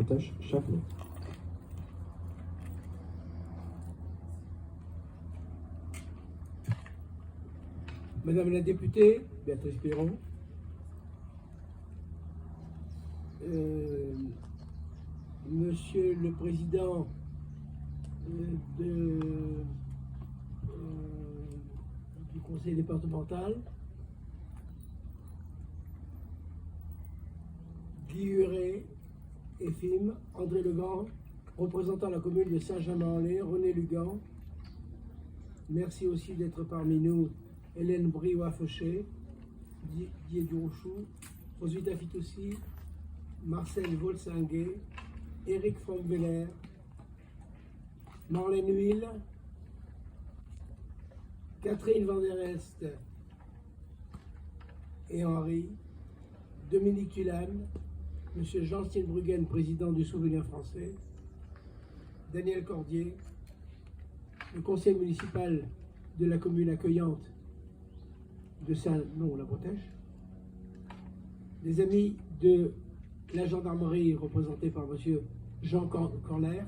Châtelet. Madame la députée, Béatrice Perron, Monsieur le Président du Conseil départemental, Guy Huret, EFIM, André Legrand, représentant la commune de Saint-Germain-en-Laye, René Lugan. Merci aussi d'être parmi nous, Hélène Briois-Fauché, Didier Durochou, Roswitha Fitoussi, Marcel Volsinguet, Éric Frombeller, Marlène Huil, Catherine Van der Elst et Henri, Dominique Tulane, M. Jean Steenbruggen, président du Souvenir français, Daniel Cordier, le conseil municipal de la commune accueillante de Saint-Nom-la-Bretèche, les amis de la gendarmerie représentée par M. Jean Corler,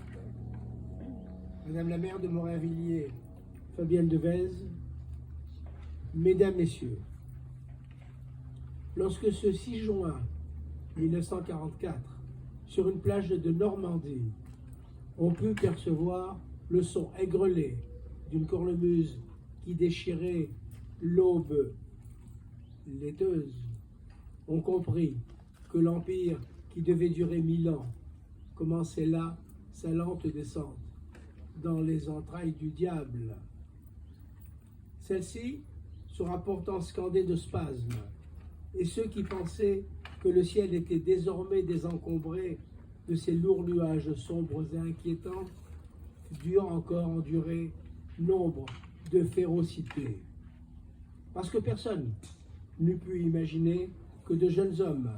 Madame la maire de Morin-Villiers, Fabienne Devez, Mesdames, Messieurs, lorsque ce 6 juin 1944, sur une plage de Normandie, on put percevoir le son aigrelé d'une cornemuse qui déchirait l'aube laiteuse, on comprit que l'empire qui devait durer 1000 ans commençait là sa lente descente dans les entrailles du diable. Celle-ci sera pourtant scandée de spasmes, et ceux qui pensaient que le ciel était désormais désencombré de ces lourds nuages sombres et inquiétants durent encore endurer nombre de férocités. Parce que personne n'eût pu imaginer que de jeunes hommes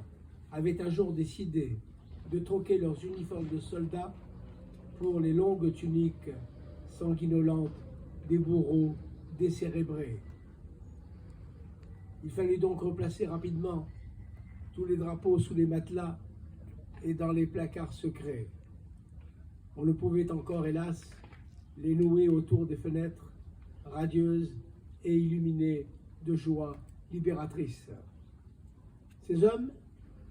avaient un jour décidé de troquer leurs uniformes de soldats pour les longues tuniques sanguinolentes des bourreaux décérébrés. Il fallut donc replacer rapidement tous les drapeaux sous les matelas et dans les placards secrets. On ne pouvait encore, hélas, les nouer autour des fenêtres radieuses et illuminées de joie libératrice. Ces hommes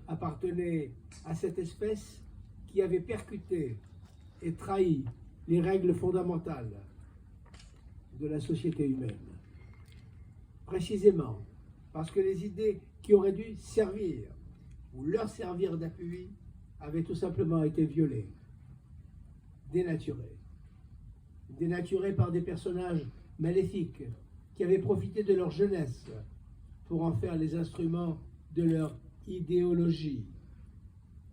appartenaient à cette espèce qui avait percuté et trahi les règles fondamentales de la société humaine. Précisément parce que les idées qui auraient dû servir ou leur servir d'appui avaient tout simplement été violées, dénaturées. Dénaturées par des personnages maléfiques qui avaient profité de leur jeunesse pour en faire les instruments de leur idéologie.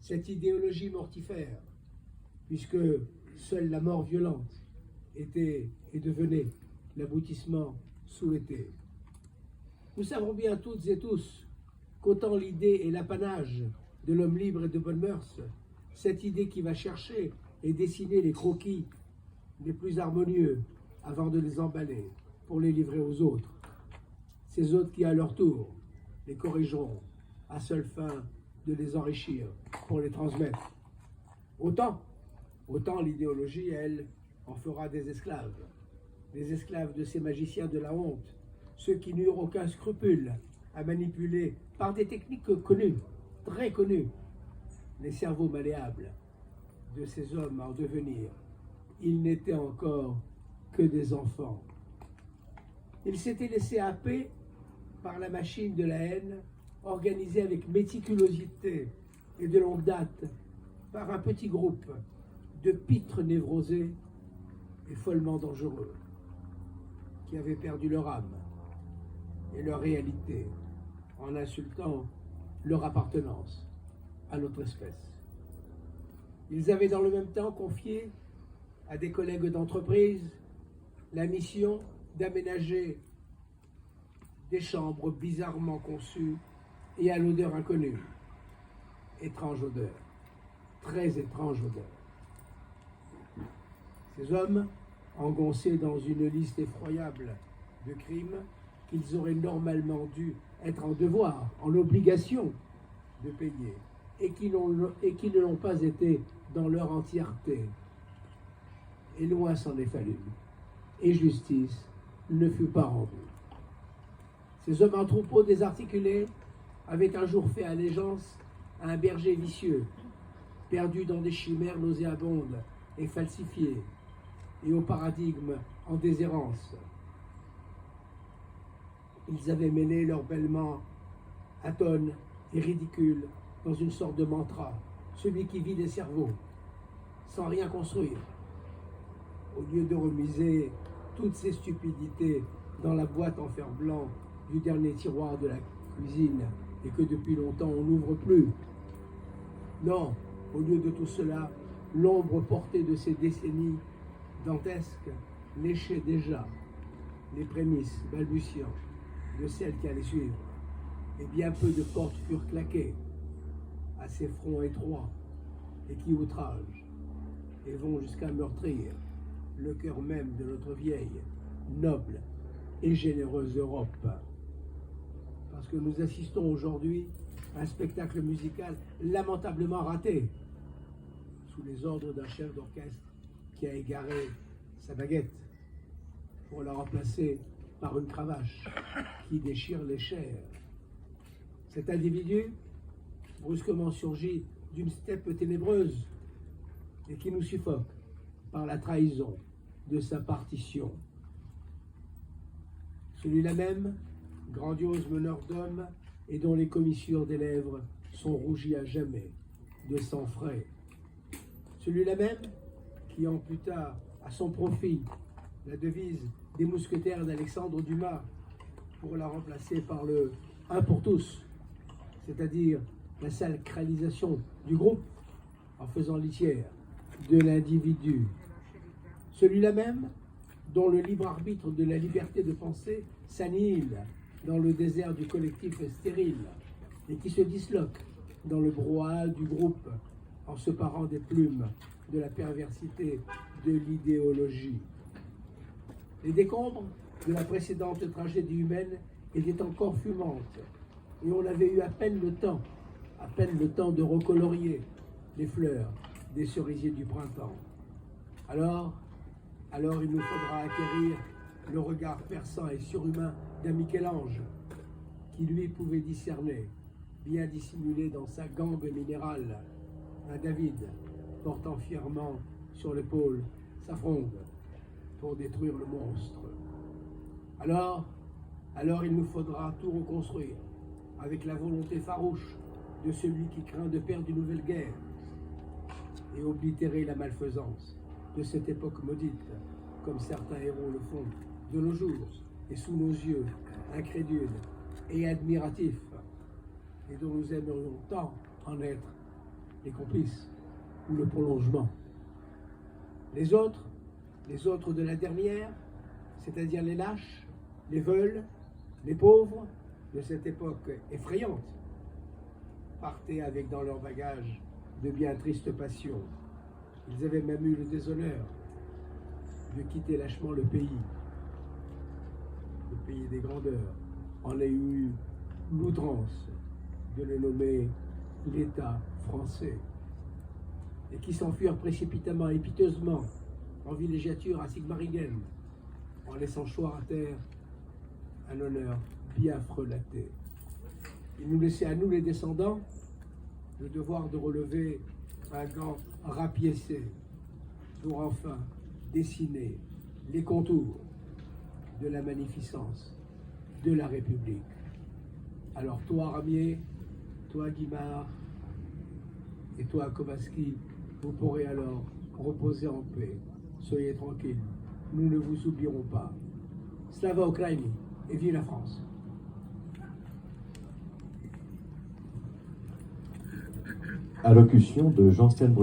Cette idéologie mortifère, puisque seule la mort violente était et devenait l'aboutissement souhaité. Nous savons bien toutes et tous qu'autant l'idée est l'apanage de l'homme libre et de bonne mœurs, cette idée qui va chercher et dessiner les croquis les plus harmonieux avant de les emballer pour les livrer aux autres. Ces autres qui, à leur tour, les corrigeront à seule fin de les enrichir pour les transmettre. Autant l'idéologie, elle, en fera des esclaves de ces magiciens de la honte, ceux qui n'eurent aucun scrupule à manipuler par des techniques connues, très connues, les cerveaux malléables de ces hommes en devenir. Ils n'étaient encore que des enfants. Ils s'étaient laissés happer par la machine de la haine, organisée avec méticulosité et de longue date par un petit groupe de pitres névrosés et follement dangereux, qui avaient perdu leur âme et leur réalité en insultant leur appartenance à notre espèce. Ils avaient dans le même temps confié à des collègues d'entreprise la mission d'aménager des chambres bizarrement conçues et à l'odeur inconnue. Étrange odeur, très étrange odeur. Ces hommes, engoncés dans une liste effroyable de crimes qu'ils auraient normalement dû être en devoir, en obligation de payer, et qui ne l'ont pas été dans leur entièreté. Et loin s'en est fallu, et justice ne fut pas rendue. Ces hommes en troupeau désarticulés avaient un jour fait allégeance à un berger vicieux, perdu dans des chimères nauséabondes et falsifiées, et au paradigme en déshérence. Ils avaient mêlé leur bêlement atone et ridicule dans une sorte de mantra, celui qui vit des cerveaux, sans rien construire. Au lieu de remiser toutes ces stupidités dans la boîte en fer blanc du dernier tiroir de la cuisine et que depuis longtemps on n'ouvre plus. Non, au lieu de tout cela, l'ombre portée de ces décennies dantesques léchait déjà les prémices balbutiantes de celles qui allaient suivre, et bien peu de portes furent claquées à ces fronts étroits et qui outragent et vont jusqu'à meurtrir le cœur même de notre vieille, noble et généreuse Europe. Parce que nous assistons aujourd'hui à un spectacle musical lamentablement raté, sous les ordres d'un chef d'orchestre qui a égaré sa baguette pour la remplacer par une cravache qui déchire les chairs. Cet individu, brusquement surgi d'une steppe ténébreuse et qui nous suffoque par la trahison de sa partition. Celui-là même, grandiose meneur d'hommes et dont les commissures des lèvres sont rougies à jamais de sang frais. Celui-là même qui amputa à son profit la devise des mousquetaires d'Alexandre Dumas pour la remplacer par le « un pour tous », c'est-à-dire la sacralisation du groupe en faisant litière de l'individu. Celui-là même dont le libre arbitre de la liberté de penser s'annihile dans le désert du collectif stérile et qui se disloque dans le brouhaha du groupe en se parant des plumes de la perversité de l'idéologie. Les décombres de la précédente tragédie humaine étaient encore fumantes et on avait eu à peine le temps de recolorier les fleurs des cerisiers du printemps. Alors il nous faudra acquérir le regard perçant et surhumain d'un Michel-Ange, qui lui pouvait discerner, bien dissimulé dans sa gangue minérale, un David portant fièrement sur l'épaule sa fronde pour détruire le monstre. Alors il nous faudra tout reconstruire avec la volonté farouche de celui qui craint de perdre une nouvelle guerre et oblitérer la malfaisance de cette époque maudite, comme certains héros le font de nos jours et sous nos yeux, incrédules et admiratifs, et dont nous aimerions tant en être les complices ou le prolongement. Les autres de la dernière, c'est-à-dire les lâches, les veules, les pauvres de cette époque effrayante, partaient avec dans leur bagage de bien tristes passions. Ils avaient même eu le déshonneur de quitter lâchement le pays des grandeurs, en ayant eu l'outrance de le nommer l'État français, et qui s'enfuirent précipitamment et piteusement en villégiature à Sigmaringen, en laissant choir à terre un honneur bien frelaté. Il nous laissait à nous, les descendants, le devoir de relever un gant rapiécé pour enfin dessiner les contours de la magnificence de la République. Alors toi, Ramier, toi, Guimard, et toi, Kovaski, vous pourrez alors reposer en paix. Soyez tranquilles, nous ne vous oublierons pas. Slava Ukraini et vive la France. Allocution de Jean Steinbrück.